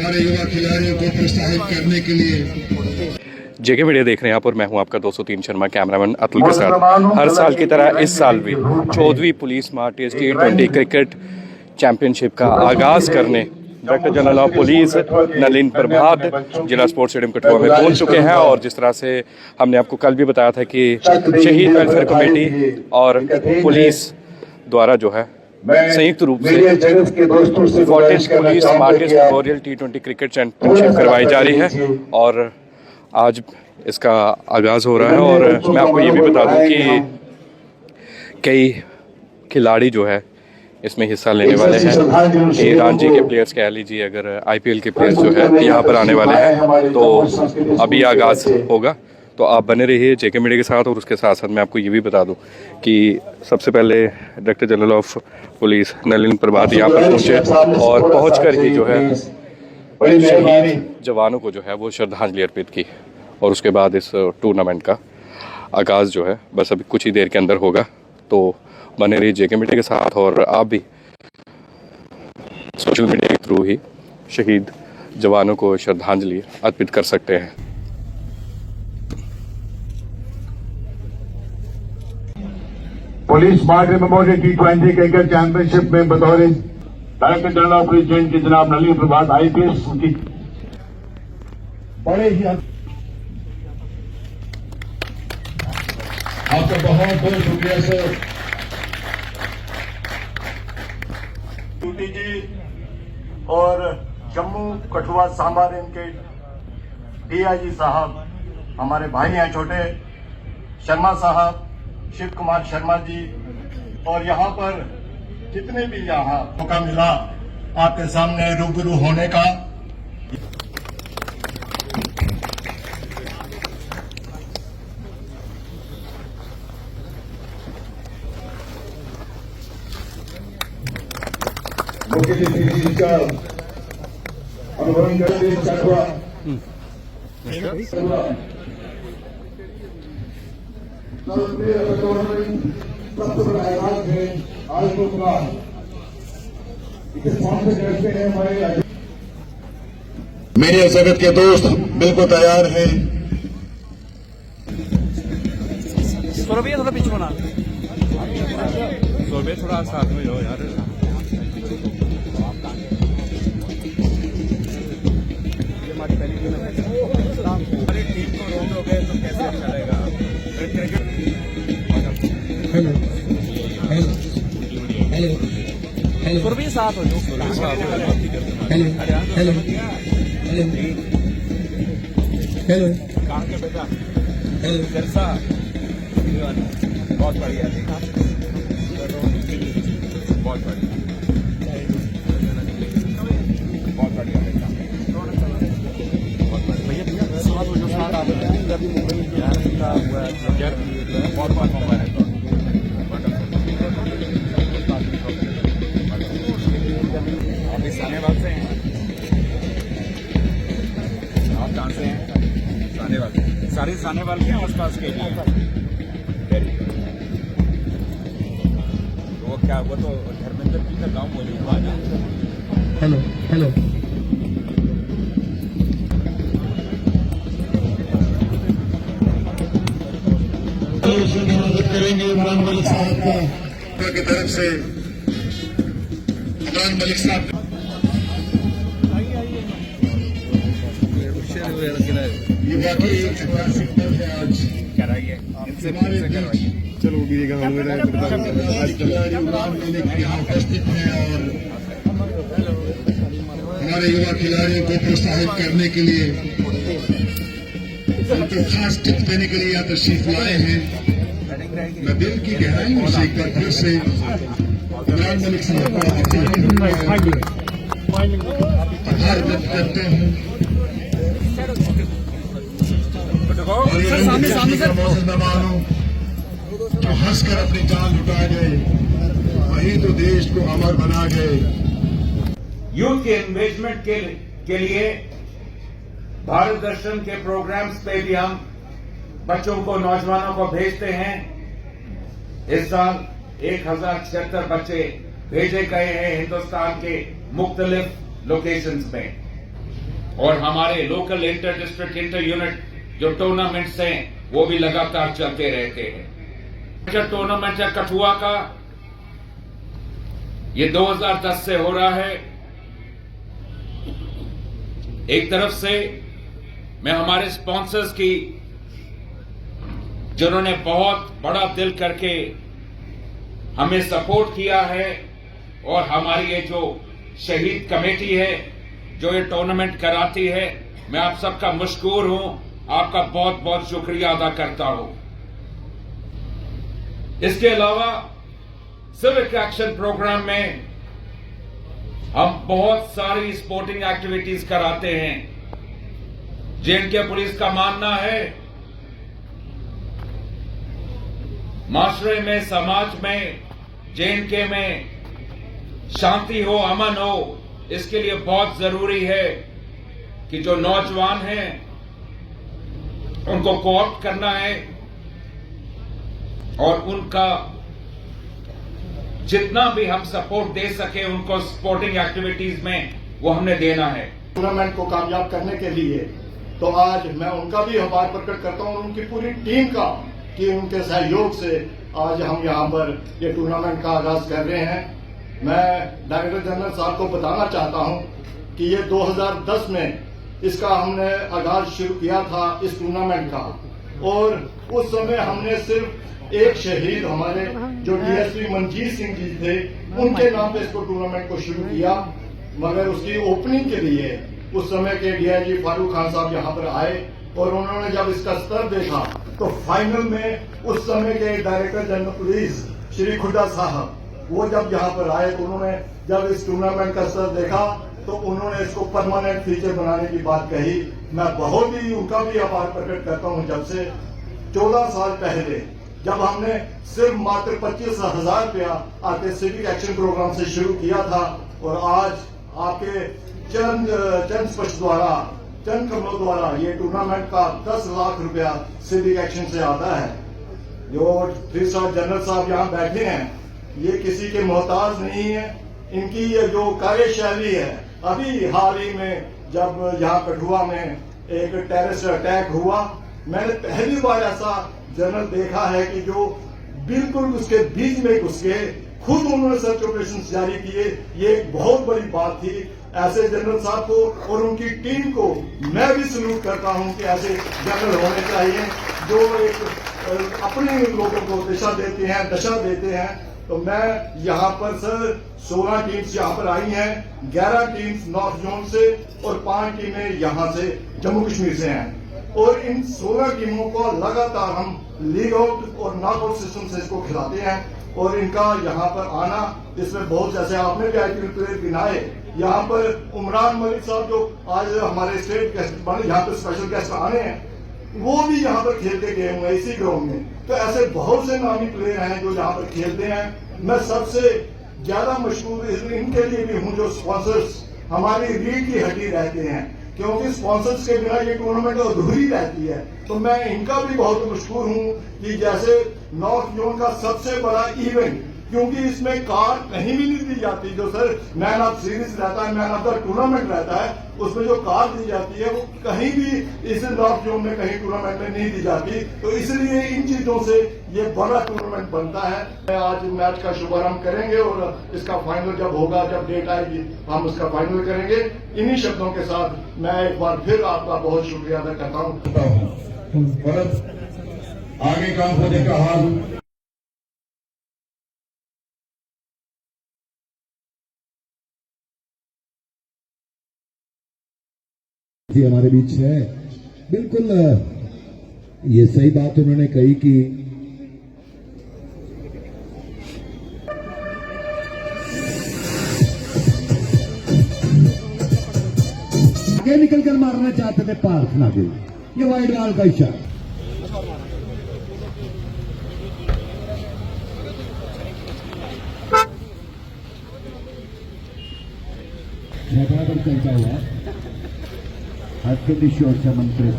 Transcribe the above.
हमारे युवा खिलाड़ियों को प्रोत्साहित करने के लिए। जेके मीडिया देख रहे हैं आप और मैं हूं आपका 203 शर्मा कैमरामैन अतुल के साथ। हर साल की तरह इस साल भी 14वीं police martyrs T20 cricket championship का आगाज करने director general of police Nalin Prabhat जिला स्पोर्ट्स स्टेडियम कठुआ में पहुंच चुके हैं। और जिस तरह से हमने आपको कल भी बताया था कि शहीद वेलफेयर कमेटी और पुलिस द्वारा जो है संयुक्त रूप से 40th police martyrs memorial T20 cricket championship करवाई जा रही है और आज इसका आगाज़ हो रहा है। और मैं आपको ये भी बता दूं कि कई खिलाड़ी जो है इसमें हिस्सा लेने वाले हैं कि रणजी के प्लेयर्स कह लीजिए, अगर IPL के प्लेयर्स जो है यहाँ पर आने वाले हैं तो अभी आगाज़ होगा। तो आप बने रहिए जेके मीडिया के साथ। और उसके साथ साथ मैं आपको ये भी बता दूं कि सबसे पहले director general of police Nalin Prabhat यहाँ पर पहुँचे और पहुँच कर ही जो है शहीद जवानों को जो है वो श्रद्धांजलि अर्पित की। और उसके बाद इस टूर्नामेंट का आगाज़ जो है बस अभी कुछ ही देर के अंदर होगा। तो बने रहिए जेके मीडिया के साथ और आप भी सोशल मीडिया के थ्रू ही शहीद जवानों को श्रद्धांजलि अर्पित कर सकते हैं। Police martyr memorial T20 cricket championship में बतौर डायरेक्टर जनरल ऑफ पुलिस के जनाब नलिन प्रभात IPS की बड़े ही आपका बहुत बहुत शुक्रिया सर। ड्यूटी जी और जम्मू कठुआ सांबा रेंज के DIG साहब, हमारे भाई हैं छोटे शर्मा साहब, शिव कुमार शर्मा जी, और यहाँ पर जितने भी यहाँ मौका मिला आपके सामने रूबरू होने का। मेरे जगत के दोस्त बिल्कुल तैयार हैं। थोड़ा पीछे बना, थोड़ा साथ में हो यार। हमारी पहली टीम हमारी टीम को रोकोगे तो कैसे अच्छा रहेगा। हेलो हेलो हेलो हेलो भी साथ हो जाओ। हेलो हेलो हेलो हेलो कहाँ के बेटा हेलो जैसा बहुत बढ़िया देखा, बहुत बढ़िया बहुत बढ़िया देखा, भैया भैया साथ हो जो साथ आ अभी मुंबई में हुआ है बहुत बहुत मुंबई है। आप इस सानेवाल से हैं? आप कहाँ से हैं? सानेवाल। सारे सानेवाल के आसपास के लिए तो वो क्या, वो तो धर्मेंद्र जी का गाँव बोली हुआ ना। हेलो हेलो करेंगे इमरान मलिक साहब की तरफ से। इमरान मलिक साहब ये वाकई आज कराइए, इनसे करवाइए। चलो यहाँ उपस्थित हैं और हमारे युवा खिलाड़ियों को प्रोत्साहित करने के लिए, उनको खास टिप्स देने के लिए यहाँ तशरीफ लाए हैं। मैं दिल की गहराइयों से एक बार फिर से इमरान मलिक साहब का आभार व्यक्त करते हैं। मेहमानों जो हंसकर अपनी जान लुटा गए, वही तो देश को अमर बना गए। यूथ के एंगेजमेंट के लिए भारत दर्शन के प्रोग्राम्स पे भी हम बच्चों को, नौजवानों को भेजते हैं। इस साल 1076 बच्चे भेजे गए हैं हिंदुस्तान के मुख्तलिफ लोकेशंस में। और हमारे local inter district inter unit जो टूर्नामेंट्स हैं वो भी लगातार चलते रहते हैं। टूर्नामेंट है कठुआ का, ये 2010 से हो रहा है। एक तरफ से मैं हमारे स्पॉन्सर्स की, जिन्होंने बहुत बड़ा दिल करके हमें सपोर्ट किया है, और हमारी ये जो शहीद कमेटी है जो ये टूर्नामेंट कराती है, मैं आप सबका मशकूर हूं, आपका बहुत बहुत शुक्रिया अदा करता हूं। इसके अलावा सिविक एक्शन प्रोग्राम में हम बहुत सारी स्पोर्टिंग एक्टिविटीज कराते हैं। जेएनके पुलिस का मानना है माशरे में, समाज में, जेएनके में शांति हो, अमन हो, इसके लिए बहुत जरूरी है कि जो नौजवान हैं उनको कोऑप्ट करना है और उनका जितना भी हम सपोर्ट दे सके उनको स्पोर्टिंग एक्टिविटीज में वो हमने देना है। टूर्नामेंट को कामयाब करने के लिए तो आज मैं उनका भी आभार प्रकट करता हूं, उनकी पूरी टीम का, कि उनके सहयोग से आज हम यहां पर ये टूर्नामेंट का आगाज कर रहे हैं। मैं डायरेक्टर जनरल साहब को बताना चाहता हूं कि ये 2010 में इसका हमने आगाज शुरू किया था इस टूर्नामेंट का, और उस समय हमने सिर्फ एक शहीद हमारे जो डीएसपी मनजीत सिंह जी थे उनके नाम पे इसको टूर्नामेंट को शुरू किया, मगर उसकी ओपनिंग के लिए उस समय के डीआईजी फारूक खान साहब यहाँ पर आए, और उन्होंने जब इसका स्तर देखा तो फाइनल में उस समय के डायरेक्टर जनरल पुलिस श्री खुड्डा साहब वो जब यहाँ पर आए तो उन्होंने जब इस टूर्नामेंट का स्तर देखा तो उन्होंने इसको परमानेंट फीचर बनाने की बात कही। मैं बहुत ही उनका भी आभार प्रकट करता हूँ। जब से 14 साल पहले जब हमने सिर्फ मात्र 25,000 रुपया आपके सिविक एक्शन प्रोग्राम से शुरू किया था, और आज आपके चंद स्पर्श द्वारा, चंद कमलों द्वारा ये टूर्नामेंट का 10 लाख रुपया सिविक एक्शन से आता है। जो 3 स्टार जनरल साहब यहाँ बैठे हैं ये किसी के मोहताज नहीं है। इनकी ये जो कार्यशैली है, अभी हाल ही में जब यहाँ कठुआ में एक टेररिस्ट अटैक हुआ, मैंने पहली बार ऐसा जनरल देखा है कि जो बिल्कुल उसके बीच में घुस के खुद उन्होंने सर्च ऑपरेशन जारी किए। ये एक बहुत बड़ी बात थी। ऐसे जनरल साहब को और उनकी टीम को मैं भी सल्यूट करता हूं कि ऐसे जनरल होने चाहिए जो एक अपने लोगों को दिशा देते हैं, दशा देते हैं। तो मैं यहाँ पर सर 16 टीम्स यहाँ पर आई हैं, 11 टीम्स नॉर्थ जोन से और 5 टीमें यहाँ से जम्मू कश्मीर से हैं, और इन 16 टीमों को लगातार हम लीग आउट और नॉकआउट सिस्टम से इसको खिलाते हैं। और इनका यहाँ पर आना, इसमें बहुत जैसे आपने भी आईपीएल प्लेयर गिनाए, यहाँ पर उमरान मलिक साहब जो आज हमारे स्टेट गेस्ट बने, यहाँ पर स्पेशल गेस्ट आने हैं, वो भी यहाँ पर खेल के गए हुए इसी ग्राउंड में। तो ऐसे बहुत से नामी प्लेयर हैं जो यहाँ पर खेलते हैं। मैं सबसे ज्यादा मशहूर इनके लिए भी हूँ जो स्पॉन्सर्स हमारी रीढ़ की हड्डी रहते हैं, क्योंकि स्पॉन्सर्स के बिना ये टूर्नामेंट अधूरी रहती है। तो मैं इनका भी बहुत मशहूर हूँ कि जैसे नॉर्थ जोन का सबसे बड़ा इवेंट, क्योंकि इसमें कार कहीं भी नहीं दी जाती, जो सर मैन ऑफ सीरीज रहता है, मैन ऑफ द टूर्नामेंट रहता है, उसमें जो कार दी जाती है वो कहीं भी इस नॉर्थ जोन में कहीं टूर्नामेंट में नहीं दी जाती। तो इसलिए इन चीजों से ये बड़ा टूर्नामेंट बनता है। आज मैच का शुभारंभ करेंगे और इसका फाइनल जब होगा, जब डेट आएगी, हम उसका फाइनल करेंगे। इन्हीं शब्दों के साथ मैं एक बार फिर आपका बहुत शुक्रिया अदा करता हूँ। आगे काम होने का हाल हमारे बीच है। बिल्कुल ये सही बात उन्होंने कही कि आगे निकलकर मारना चाहते थे प्रार्थना को, ये वाइड बॉल का इशारा। बराबर चलता हुआ हस्तनिश और चमन प्रेस